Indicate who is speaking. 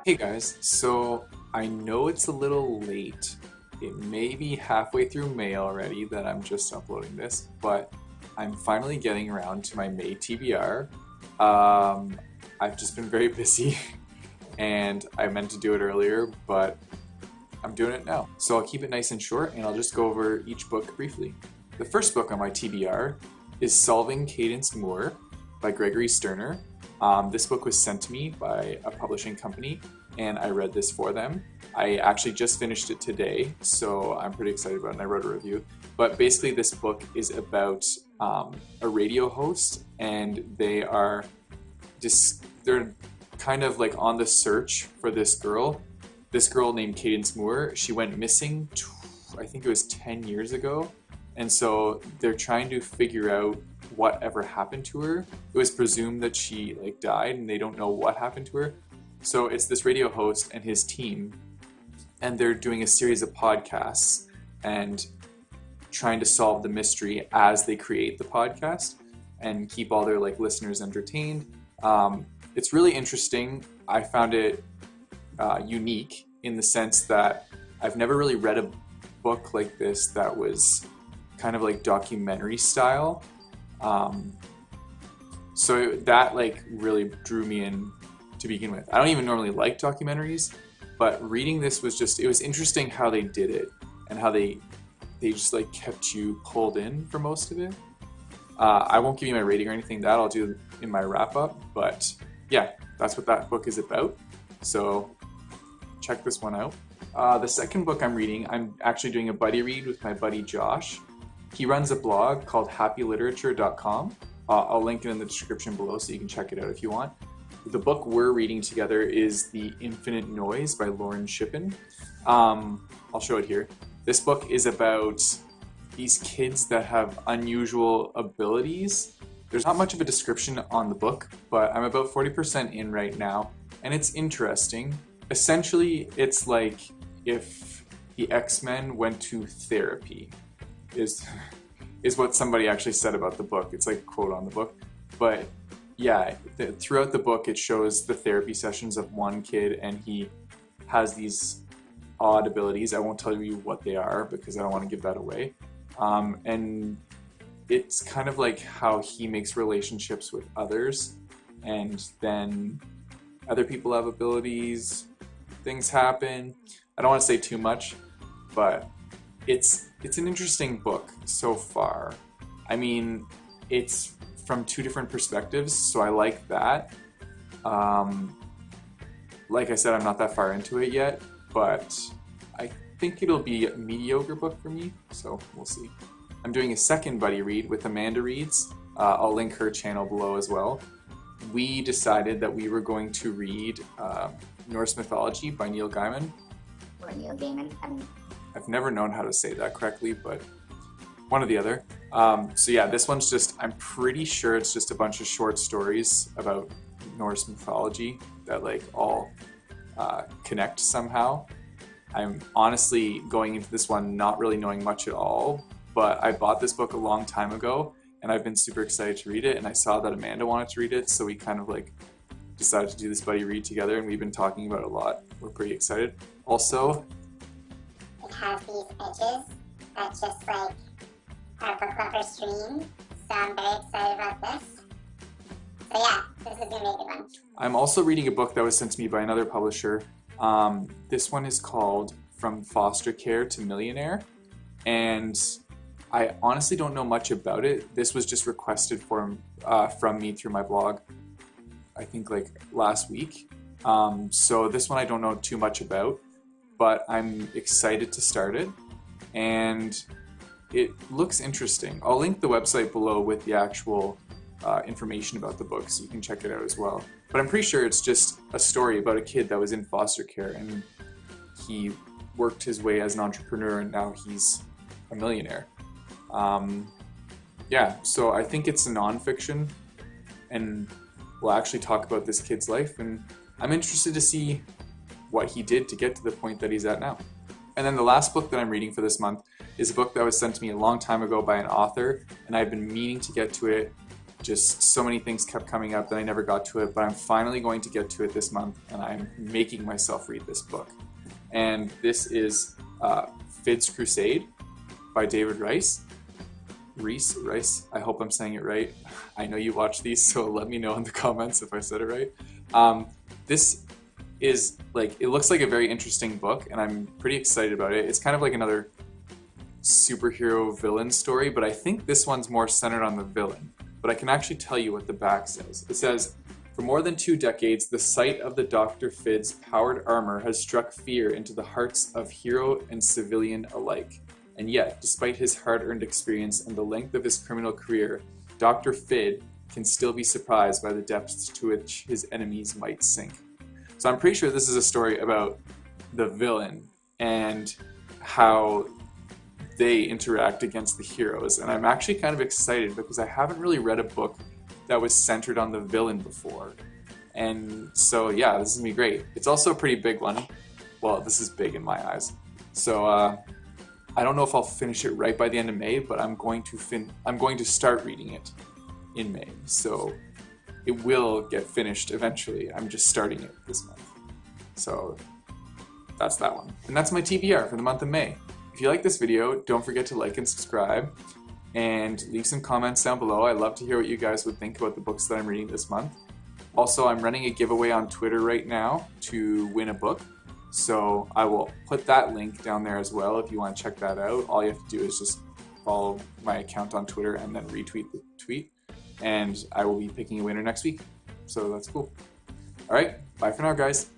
Speaker 1: Hey guys, so I know it's a little late. It may be halfway through May already that I'm just uploading this, but I'm finally getting around to my May TBR. I've just been very busy and I meant to do it earlier, but I'm doing it now. So I'll keep it nice and short and I'll just go over each book briefly. The first book on my TBR is Solving Cadence Moore by Gregory Sterner. This book was sent to me by a publishing company and I read this for them. I actually just finished it today, so I'm pretty excited about it and I wrote a review. But basically this book is about a radio host, and they're kind of like on the search for this girl named Cadence Moore. She went missing, I think it was 10 years ago. And so they're trying to figure out whatever happened to her. It was presumed that she died and they don't know what happened to her. So it's this radio host and his team, and they're doing a series of podcasts and trying to solve the mystery as they create the podcast and keep all their listeners entertained. It's really interesting. I found it unique in the sense that I've never really read a book like this that was kind of like documentary style. So that really drew me in to begin with. I don't even normally like documentaries, but reading this was it was interesting how they did it and how they just kept you pulled in for most of it. I won't give you my rating or anything. That I'll do in my wrap up, but yeah, that's what that book is about. So check this one out. The second book I'm reading, I'm actually doing a buddy read with my buddy Josh. He runs a blog called happyliterature.com. I'll link it in the description below so you can check it out if you want. The book we're reading together is The Infinite Noise by Lauren Shippen. I'll show it here. This book is about these kids that have unusual abilities. There's not much of a description on the book, but I'm about 40% in right now, and it's interesting. Essentially, it's like if the X-Men went to therapy, is what somebody actually said about the book. It's like a quote on the book. But yeah, throughout the book it shows the therapy sessions of one kid, and he has these odd abilities. I won't tell you what they are because I don't want to give that away. And it's kind of like how he makes relationships with others, and then other people have abilities, things happen. I don't want to say too much, but it's an interesting book so far. I mean, it's from two different perspectives, so I like that. Like I said, I'm not that far into it yet, but I think it'll be a mediocre book for me, so we'll see. I'm doing a second buddy read with Amanda Reads. I'll link her channel below as well. We decided that we were going to read Norse Mythology by Neil Gaiman.
Speaker 2: Or Neil Gaiman.
Speaker 1: I've never known how to say that correctly, but one or the other. So yeah, this one's I'm pretty sure it's just a bunch of short stories about Norse mythology that all connect somehow. I'm honestly going into this one not really knowing much at all, but I bought this book a long time ago and I've been super excited to read it, and I saw that Amanda wanted to read it, so we kind of decided to do this buddy read together, and we've been talking about it a lot. We're pretty excited. Also,
Speaker 2: it has these edges that just our book lovers dream, so I'm very excited about this. So yeah, this is gonna be a good one.
Speaker 1: I'm also reading a book that was sent to me by another publisher. This one is called From Foster Care to Millionaire, and I honestly don't know much about it. This was just requested from me through my blog, I think last week. So this one I don't know too much about, but I'm excited to start it, and it looks interesting. I'll link the website below with the actual information about the book so you can check it out as well. But I'm pretty sure it's just a story about a kid that was in foster care, and he worked his way as an entrepreneur, and now he's a millionaire. Yeah, so I think it's a nonfiction, and we'll actually talk about this kid's life, and I'm interested to see what he did to get to the point that he's at now. And then the last book that I'm reading for this month is a book that was sent to me a long time ago by an author, and I've been meaning to get to it just so many things kept coming up that I never got to it, but I'm finally going to get to it this month, and I'm making myself read this book. And this is Fitz Crusade by David Rice. Rice, I hope I'm saying it right. I know you watch these, so let me know in the comments if I said it right. This is it looks like a very interesting book, and I'm pretty excited about it. It's kind of like another superhero villain story, but I think this one's more centered on the villain. But I can actually tell you what the back says. It says, for more than 2 decades, the sight of the Dr. Fid's powered armor has struck fear into the hearts of hero and civilian alike. And yet, despite his hard-earned experience and the length of his criminal career, Dr. Fid can still be surprised by the depths to which his enemies might sink. So I'm pretty sure this is a story about the villain and how they interact against the heroes. And I'm actually kind of excited because I haven't really read a book that was centered on the villain before. And so yeah, this is gonna be great. It's also a pretty big one. Well, this is big in my eyes. So I don't know if I'll finish it right by the end of May, but I'm going to start reading it in May. So it will get finished eventually. I'm just starting it this month. So that's that one. And that's my TBR for the month of May. If you like this video, don't forget to like and subscribe and leave some comments down below. I'd love to hear what you guys would think about the books that I'm reading this month. Also, I'm running a giveaway on Twitter right now to win a book. So I will put that link down there as well if you want to check that out. All you have to do is just follow my account on Twitter and then retweet the tweet. And I will be picking a winner next week. So that's cool. All right, bye for now, guys.